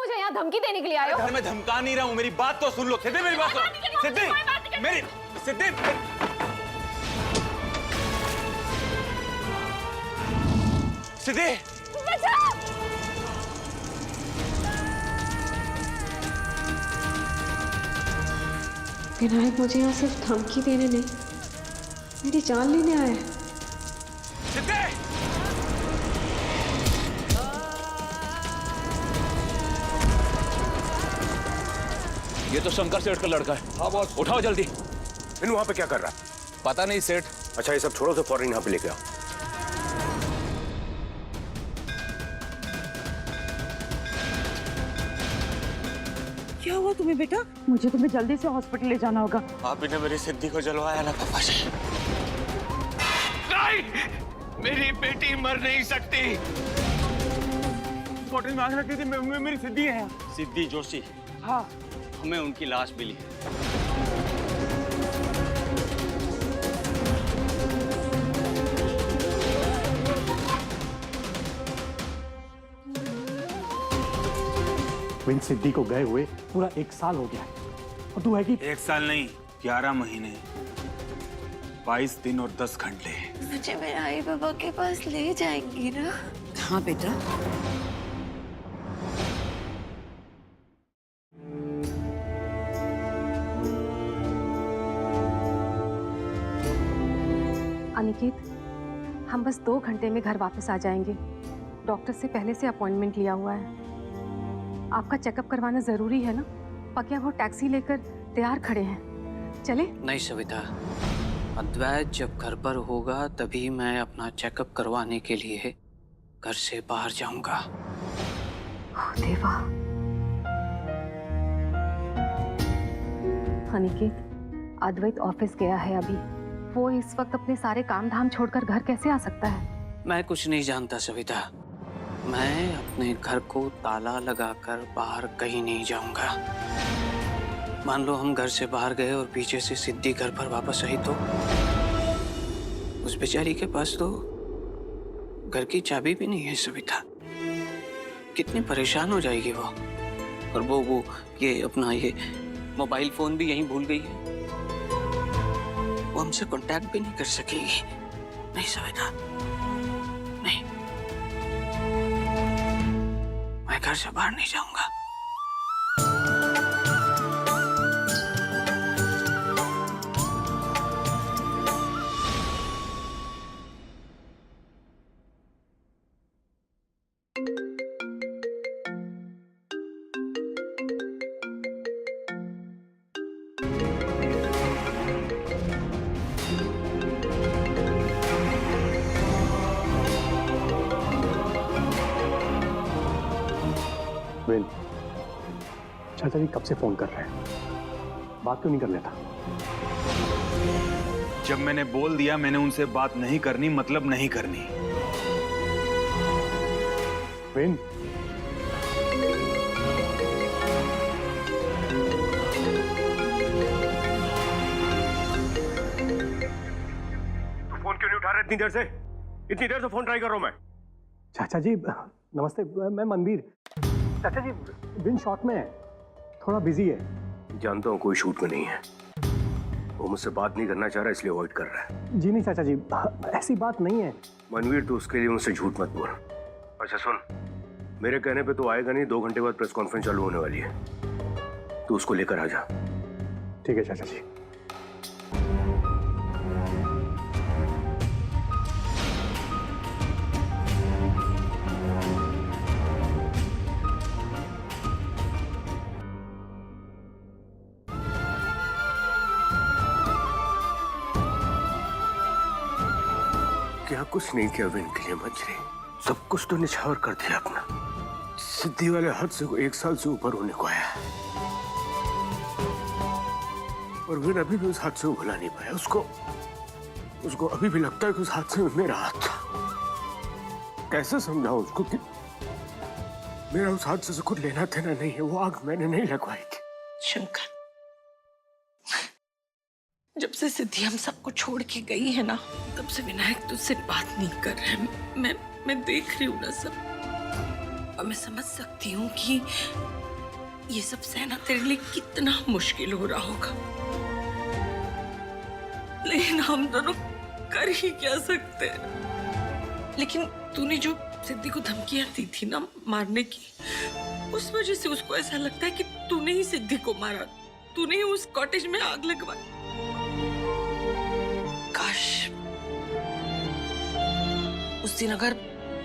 मुझे यहाँ धमकी देने के लिए आए हो? घर में धमका नहीं रहा हूँ, मेरी बात तो सुन लो। सिद्धि मेरी बात सुन। सिद्धि मेरी सिद्धि सिद्धि विनायक मुझे यहाँ सिर्फ धमकी देने नहीं, मेरी जान लेने आया है। सिद्धि ये तो शंकर सेठ का लड़का है। हाँ बॉस। उठाओ जल्दी। इन वहाँ पे क्या कर रहा है? पता नहीं सेठ। अच्छा ये सब छोड़ो तो फौरन यहाँ पे लेके आओ। क्या हुआ तुम्हें बेटा? मुझे तुम्हें जल्दी से हॉस्पिटल ले जाना होगा। आप ने मेरी सिद्धि को जलवाया ना पापा जी। नहीं, मेरी बेटी मर नहीं सकती। बोतल में आग रखी थी, मेरी सिद्धि है। सिद्धि जोशी। हाँ हमें उनकी लाश मिली है। विन सिद्धि को गए हुए पूरा 1 साल हो गया है और तू है कि 1 साल नहीं, 11 महीने, 22 दिन और 10 घंटे। मुझे मेरे आई बाबा के पास ले जाएंगी ना? हाँ बेटा। अनिकेत, हम बस 2 घंटे में घर वापस आ जाएंगे। डॉक्टर से पहले से अपॉइंटमेंट लिया हुआ है। आपका चेकअप करवाना जरूरी है ना? पक्या वो टैक्सी लेकर तैयार खड़े हैं, चले? नहीं सविता, अद्वैत जब घर पर होगा तभी मैं अपना चेकअप करवाने के लिए घर से बाहर जाऊंगा। देवा। अनिकेत, अद्वैत ऑफिस गया है अभी। वो इस वक्त अपने सारे काम धाम छोड़कर घर कैसे आ सकता है? मैं कुछ नहीं जानता सविता। मैं अपने घर को ताला लगाकर बाहर कहीं नहीं जाऊंगा। मान लो हम घर से बाहर गए और पीछे से सिद्धि घर पर वापस आई तो उस बेचारी के पास तो घर की चाबी भी नहीं है सविता। कितनी परेशान हो जाएगी वो। और वो ये अपना ये मोबाइल फोन भी यहीं भूल गई है। वो हमसे कांटेक्ट भी नहीं कर सकेगी। नहीं सविता, नहीं, मैं घर से बाहर नहीं जाऊंगा। विन, चाचा जी कब से फोन कर रहे हैं, बात क्यों नहीं कर लेता? जब मैंने बोल दिया मैंने उनसे बात नहीं करनी, मतलब नहीं करनी। विन, तू फोन क्यों नहीं उठा रहा इतनी देर से? इतनी देर से फोन ट्राई कर रहा हूं मैं। चाचा जी नमस्ते, मैं मनवीर। चाचा जी विन शॉट में है, थोड़ा बिजी है। जानता हूँ कोई शूट में नहीं है। वो मुझसे बात नहीं करना चाह रहा इसलिए अवॉइड कर रहा है। जी नहीं चाचा जी, ऐसी बात नहीं है। मनवीर तू उसके लिए मुझसे झूठ मत बोल। अच्छा सुन, मेरे कहने पे तो आएगा नहीं, 2 घंटे बाद प्रेस कॉन्फ्रेंस चालू होने वाली है। तू उसको लेकर आ जा। ठीक है चाचा जी। क्या कुछ नहीं किया विन के लिए मंजरी, सब कुछ तो निछावर कर दिया अपना। सिद्धि वाले हद से 1 साल से ऊपर होने को आया और विन अभी भी उस हादसे को भुला नहीं पाया। उसको अभी भी लगता है कि उस हादसे में मेरा हाथ था। कैसे समझाऊं उसको कि मेरा उस हादसे से कुछ लेना देना नहीं है। वो आग मैंने नहीं लगवाई थी। शंकर, जब से सिद्धि हम सबको छोड़ के गई है ना, तब से विनायक तुझसे बात नहीं कर रहे हैं। मैं देख रही हूँ ना सब। और मैं समझ सकती हूँ कि ये सब सहना तेरे लिए कितना मुश्किल हो रहा होगा, लेकिन हम दोनों कर ही क्या सकते हैं। लेकिन तूने जो सिद्धि को धमकियां दी थी ना मारने की, उस वजह से उसको ऐसा लगता है कि तूने ही सिद्धि को मारा, तूने ही उस कॉटेज में आग लगवाई। काश उस दिन अगर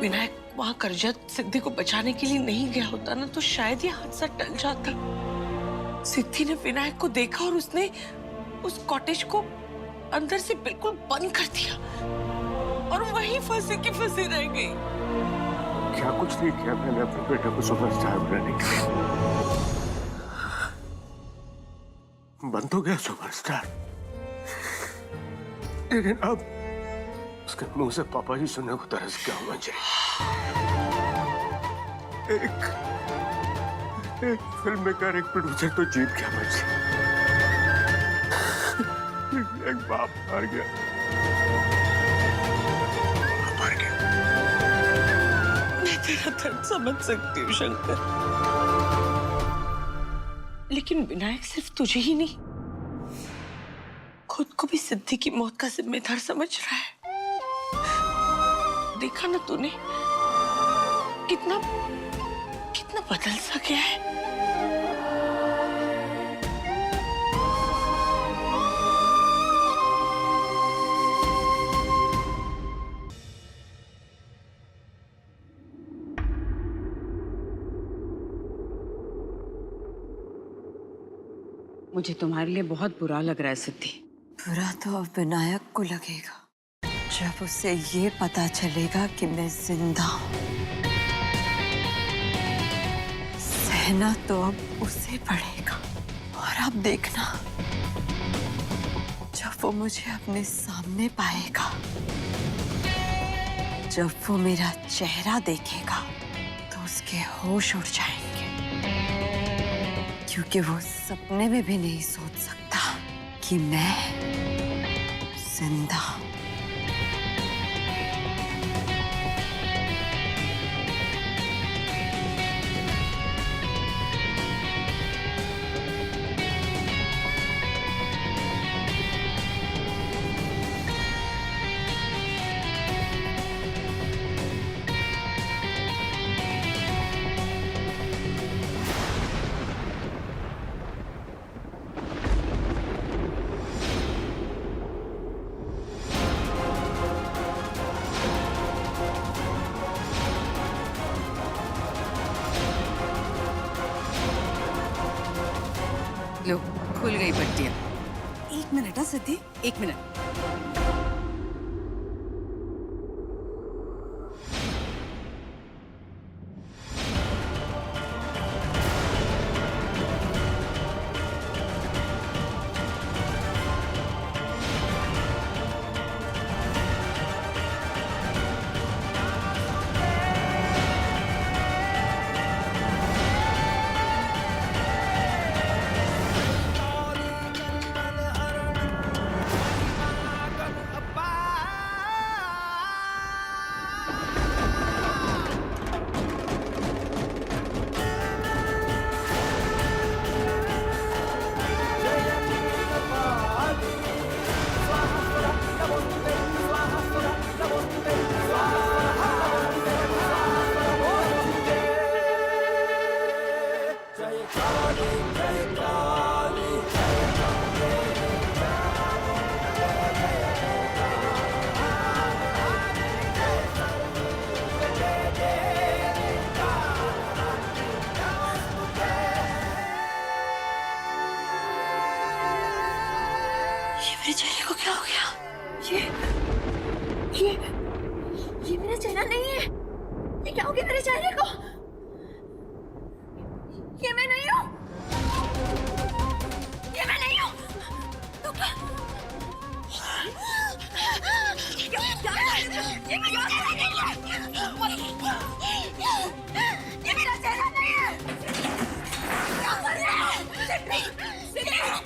विनायक वहां करजत सिद्धि को बचाने के लिए नहीं गया होता ना, तो शायद ये हादसा टल जाता। सिद्धि ने विनायक को देखा और उसने उस कॉटेज को अंदर से बिल्कुल बंद कर दिया और वहीं फंसी की फंसी रह गई। क्या कुछ नहीं किया मैंने अपने बेटे को सुपरस्टार बनाने के लिए। बंद हो गया सुपरस्टार, लेकिन अब उसके मुंह से पापा जी सुनने को तरस क्या हुआ चाहिए। एक फिल्म मेकर, एक प्रोड्यूसर तो जीत गया मुझसे, एक बाप हार गया, हार गया। मैं तेरा दर्द समझ सकती हूँ शंकर, लेकिन विनायक सिर्फ तुझे ही नहीं, खुद को भी सिद्धि की मौत का जिम्मेदार समझ रहा है। देखा ना तूने कितना कितना बदल सा गया है। मुझे तुम्हारे लिए बहुत बुरा लग रहा है सिद्धि। बुरा तो अब विनायक को लगेगा जब उसे ये पता चलेगा कि मैं जिंदा हूं। सहना तो अब उसे पड़ेगा, और अब देखना जब वो मुझे अपने सामने पाएगा, जब वो मेरा चेहरा देखेगा तो उसके होश उड़ जाएंगे, क्योंकि वो सपने में भी नहीं सोच सकता कि मैं जिंदा हूं। लो, खुल गई पट्टियां। एक मिनट सिद्धि, एक मिनट। मेरे चेहरे को क्या हो गया? ये मेरा चेहरा नहीं है। ये क्या हो गया मेरे चेहरे को? ये मैं नहीं हूँ। ये मैं नहीं हूँ। ये मेरा चेहरा नहीं है। क्या कर रहे हैं?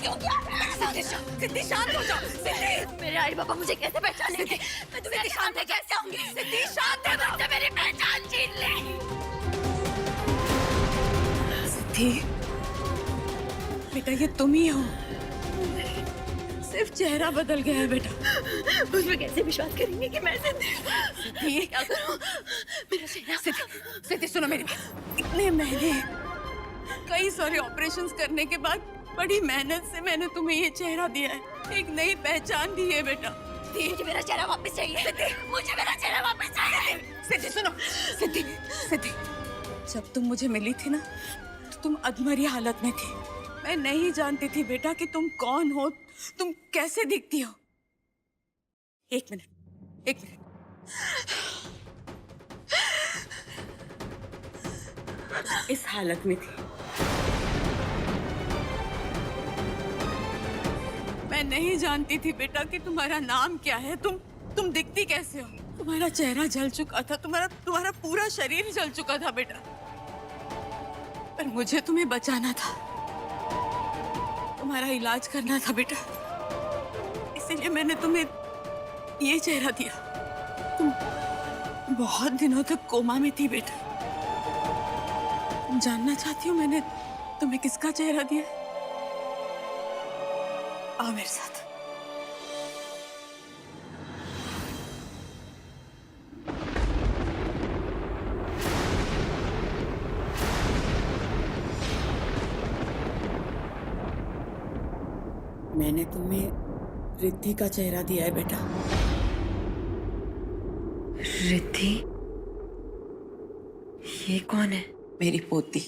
क्यों क्या? सिद्धि शांत हो जाओ। सिद्धि, मेरे आई बाबा मुझे कैसे पहचानेंगे? मैं तुम्हें शांत कैसे आऊंगी? सिद्धि शांत है, बच्चे मेरी पहचान छीन ले। सिद्धि, बेटा ये तुम ही हो। सिर्फ चेहरा बदल गया है बेटा। उसमें कैसे विश्वास करेंगे कि मैं सिद्धि क्या करूं? मेरा चेहरा। सिद्धि, सिद्धि सुनो मेरी बात। इतने महीने कई सारे ऑपरेशंस करने के बाद बड़ी मेहनत से मैंने तुम्हें ये चेहरा दिया है, एक नई पहचान दी है बेटा। मुझे मेरा चेहरा वापस चाहिए। मुझे मेरा चेहरा वापस चाहिए। सिद्धि सुनो, सिद्धि, सिद्धि, जब तुम मुझे मिली थी ना तो तुम अधमरी हालत में थी। मैं नहीं जानती थी बेटा कि तुम कौन हो, तुम कैसे दिखती हो। एक मिनट, एक मिनट। इस हालत में थी। मैं नहीं जानती थी बेटा कि तुम्हारा नाम क्या है, तुम दिखती कैसे हो। तुम्हारा चेहरा जल चुका था, तुम्हारा पूरा शरीर जल चुका था बेटा, पर मुझे तुम्हें बचाना था, तुम्हारा इलाज करना था बेटा, इसीलिए मैंने तुम्हें ये चेहरा दिया। तुम बहुत दिनों तक कोमा में थी बेटा। तुम जानना चाहती हो मैंने तुम्हें किसका चेहरा दिया? आओ मेरे साथ। मैंने तुम्हें रिद्धि का चेहरा दिया है बेटा। रिद्धि? ये कौन है? मेरी पोती।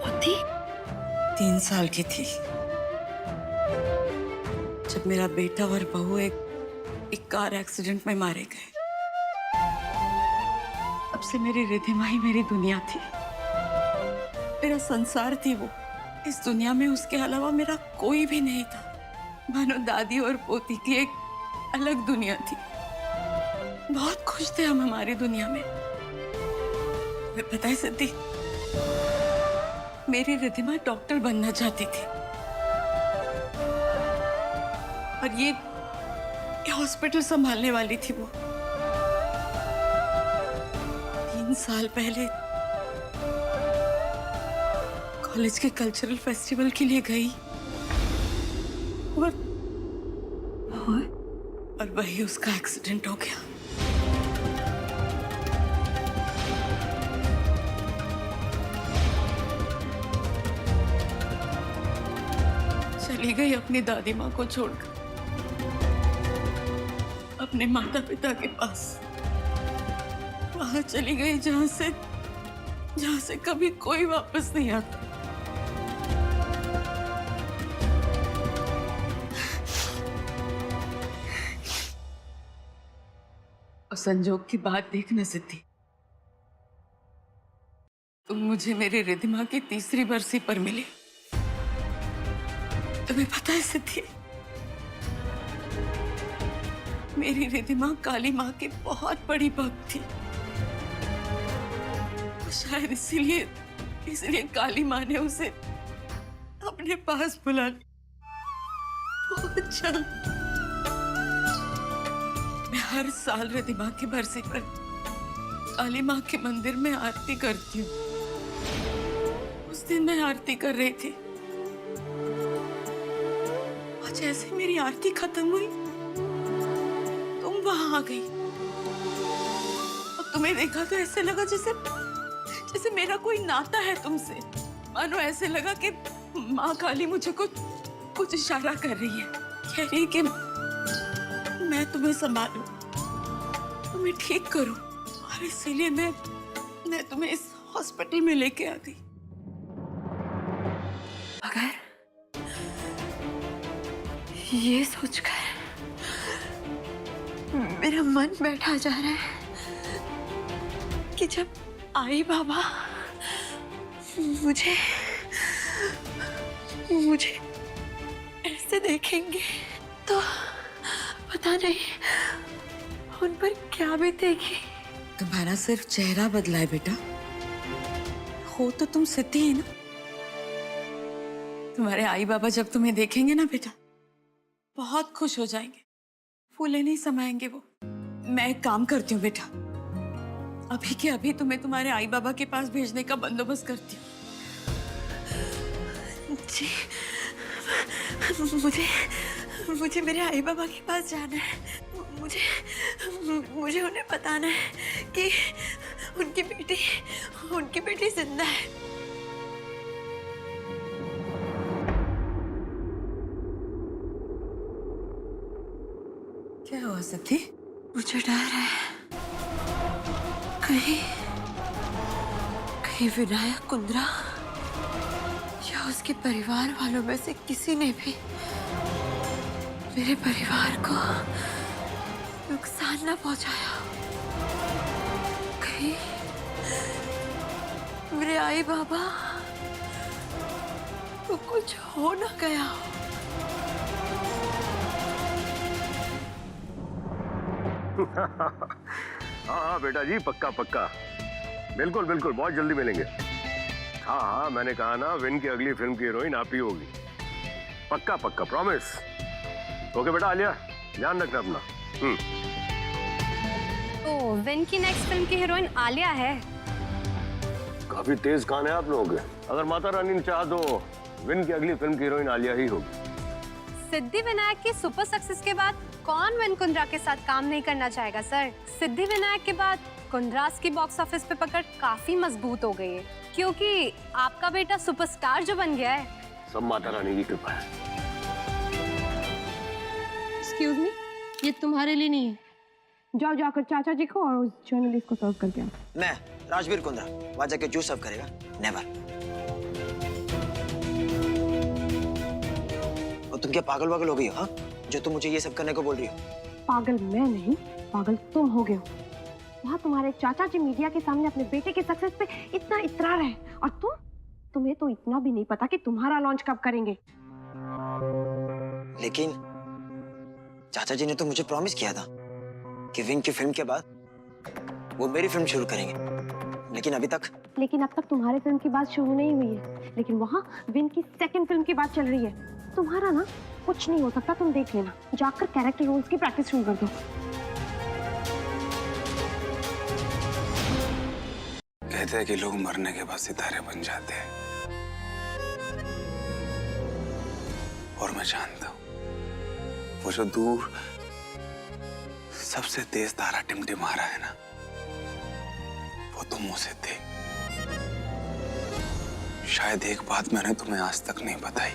पोती? 3 साल की थी जब मेरा बेटा और बहू एक कार एक्सीडेंट में मारे गए। तब से मेरी रिद्धिमा ही मेरी दुनिया थी, मेरा संसार थी वो। इस दुनिया में उसके अलावा मेरा कोई भी नहीं था। मानो दादी और पोती की एक अलग दुनिया थी। बहुत खुश थे हम हमारी दुनिया में। तुम्हें पता है सिद्धि, मेरी रिद्धिमा डॉक्टर बनना चाहती थी और ये हॉस्पिटल संभालने वाली थी वो। 3 साल पहले कॉलेज के कल्चरल फेस्टिवल के लिए गई और वही उसका एक्सीडेंट हो गया। चली गई अपनी दादी माँ को छोड़कर अपने माता पिता के पास। वहां चली गई जहां से कभी कोई वापस नहीं आता। और संजोग की बात देखना सिद्धि, तुम मुझे मेरी रिद्धिमा की 3री बरसी पर मिली। तुम्हें पता है सिद्धि, मेरी रिद्धिमा काली माँ की बहुत बड़ी भक्त थी। तो शायद इसीलिए काली माँ ने उसे अपने पास बुला लिया। बहुत जल्द मैं हर साल रिद्धिमा की बरसी पर काली माँ के मंदिर में आरती करती हूँ। उस दिन मैं आरती कर रही थी और जैसे मेरी आरती खत्म हुई तुम वहां आ गई और तुम्हें देखा तो ऐसे लगा जैसे मेरा कोई नाता है तुमसे। मानो ऐसे लगा कि माँ काली मुझे कुछ इशारा कर रही है, कह रही है कि मैं तुम्हें संभालूं, तुम्हें ठीक करूं। और इसीलिए मैं तुम्हें इस हॉस्पिटल में लेके आ गई। मगर ये सोचकर मेरा मन बैठा जा रहा है कि जब आई बाबा मुझे ऐसे देखेंगे तो पता नहीं उन पर क्या बीतेगी। तुम्हारा सिर्फ चेहरा बदला है बेटा, हो तो तुम सिद्धि है ना। तुम्हारे आई बाबा जब तुम्हें देखेंगे ना बेटा, बहुत खुश हो जाएंगे, फूले नहीं समाएंगे वो। मैं एक काम करती हूँ बेटा, अभी के अभी तुम्हें तुम्हारे आई बाबा के पास भेजने का बंदोबस्त करती हूँ। जी, मुझे मेरे आई बाबा के पास जाना है। मुझे उन्हें बताना है कि उनकी बेटी जिंदा है। क्या हुआ सिद्धि? मुझे डर है, कहीं विनायक कुंद्रा या उसके परिवार वालों में से किसी ने भी मेरे परिवार को नुकसान ना पहुंचाया। कहीं मेरे आई बाबा को कुछ हो ना गया। हाँ बेटा जी, पक्का पक्का, बिल्कुल बिल्कुल, बहुत जल्दी मिलेंगे। हाँ, मैंने कहा ना, विन की अगली फिल्म की हीरोइन आप ही होगी। पक्का पक्का, प्रॉमिस। ओके बेटा, आलिया ध्यान रखना अपना। तो विन की नेक्स्ट फिल्म की हीरोइन आलिया है? काफी तेज कान है आप लोगों के। अगर माता रानी ने चाहा तो विन की अगली फिल्म की हीरोइन आलिया ही होगी। सिद्धि विनायक की सुपर सक्सेस के बाद कौन विन कुंद्रा के साथ काम नहीं करना चाहेगा सर? सिद्धि विनायक के बाद कुंद्रास की बॉक्स ऑफिस पे पकड़ काफी मजबूत हो गई है, क्योंकि आपका बेटा सुपरस्टार जो बन गया है। सब माता रानी की कृपा है। एक्सक्यूज मी, ये तुम्हारे लिए नहीं है। जाओ जाकर चाचा जी को और उस जर्नलिस्ट को सर्व करके आओ। मैं राजवीर कुंद्रा वहां जाके जूस सर्व करेगा? नेवर। और तुम क्या पागल वागल हो गई हो? हाँ, जो तुम मुझे ये सब करने को बोल रही हो? पागल मैं नहीं, पागल तुम हो गए हो। वहाँ तुम्हारे चाचा जी मीडिया के सामने अपने बेटे के सक्सेस पे इतना इतरा रहे, और तुम्हें तो इतना भी नहीं पता कि तुम्हारा लॉन्च कब करेंगे। लेकिन चाचा जी ने तो मुझे प्रॉमिस किया था कि विन की फिल्म के बाद वो मेरी फिल्म शुरू करेंगे, लेकिन अब तक तुम्हारे फिल्म की बात शुरू नहीं हुई है, लेकिन वहाँ विन की सेकंड फिल्म की बात चल रही है। तुम्हारा ना कुछ नहीं हो सकता, तुम देख लेना। जाकर कैरेक्टर रोल्स की प्रैक्टिस शुरू कर दो। कहते हैं कि लोग मरने के बाद सितारे बन जाते हैं, और मैं जानता हूं वो जो दूर सबसे तेज तारा टिमटिमा रहा है ना, वो तुम मुझसे थे। शायद एक बात मैंने तुम्हें आज तक नहीं बताई,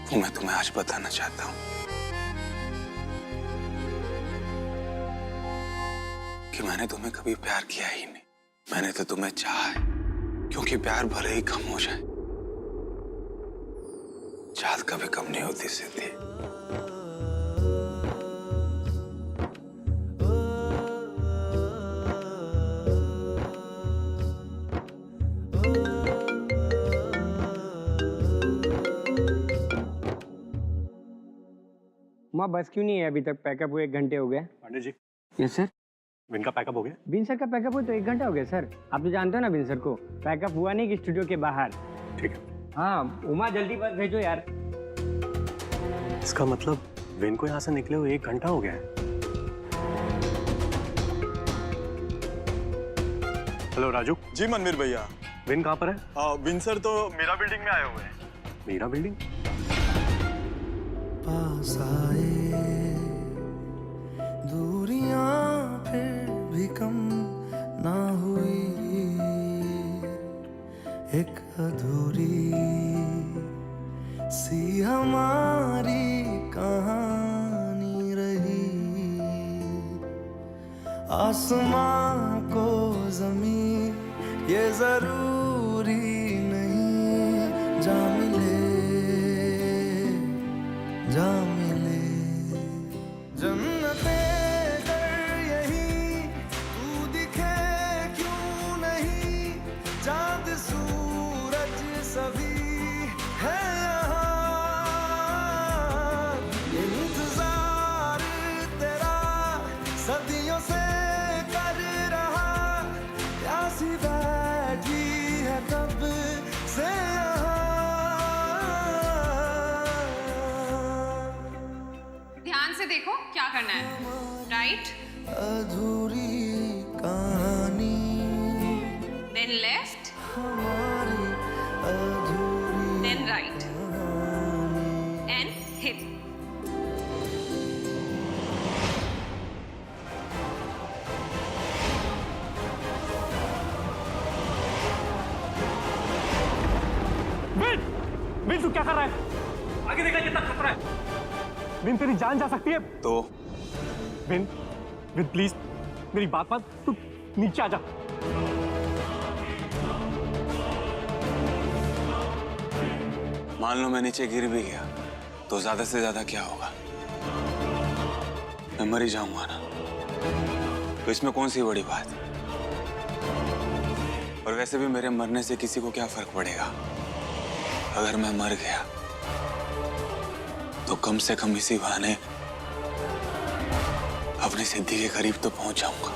वो मैं तुम्हें आज बताना चाहता हूं कि मैंने तुम्हें कभी प्यार किया ही नहीं। मैंने तो तुम्हें चाहा है, क्योंकि प्यार भले ही कम हो जाए, चाहत कभी कम नहीं होती सिद्धि। माँ बस क्यों नहीं है अभी तक? पैकअप हुए 1 घंटे हो गए। Pandey ji, yes sir. Win का पैकअप हो गया? बिन सर का पैकअप हुआ तो 1 घंटा हो गया सर। आप तो जानते हो ना बिन सर को, पैकअप हुआ नहीं कि स्टूडियो के बाहर। ठीक है। हाँ, उमा जल्दी बस भेजो यार। इसका मतलब विन को यहाँ से निकले हुए 1 घंटा हो गया है। हेलो राजू। जी मनवीर भैया। विन कहाँ पर है? विन सर तो मीरा बिल्डिंग में आए हुए हैं। मीरा बिल्डिंग? पास आए, दूरियां फिर भी कम ना हुई, एक अधूरी सी हमारी कहानी रही। आसमां को जमीन ये जरूरी नहीं, जा मिले जन्नते कर यही, तू दिखे क्यों नहीं, चांद सूरज सभी है यहाँ। इंतजार तेरा सदियों से कर रहा, प्यासी बैठी देखो क्या करना है। राइट, अधूरी कहानी, देन लेफ्ट, हमारी अधूरी देन राइट एंड हिट। विन तू क्या कर रहा है? आगे देखा कितना खतरा है। विन तेरी जान जा सकती है। तो विन प्लीज मेरी बात मान, तू नीचे आ जा। मान लो मैं नीचे गिर भी गया तो ज्यादा से ज्यादा क्या होगा? मैं मर ही जाऊंगा ना, तो इसमें कौन सी बड़ी बात? और वैसे भी मेरे मरने से किसी को क्या फर्क पड़ेगा? अगर मैं मर गया तो कम से कम इसी बहाने अपनी सिद्धि के करीब तो पहुंच जाऊंगा।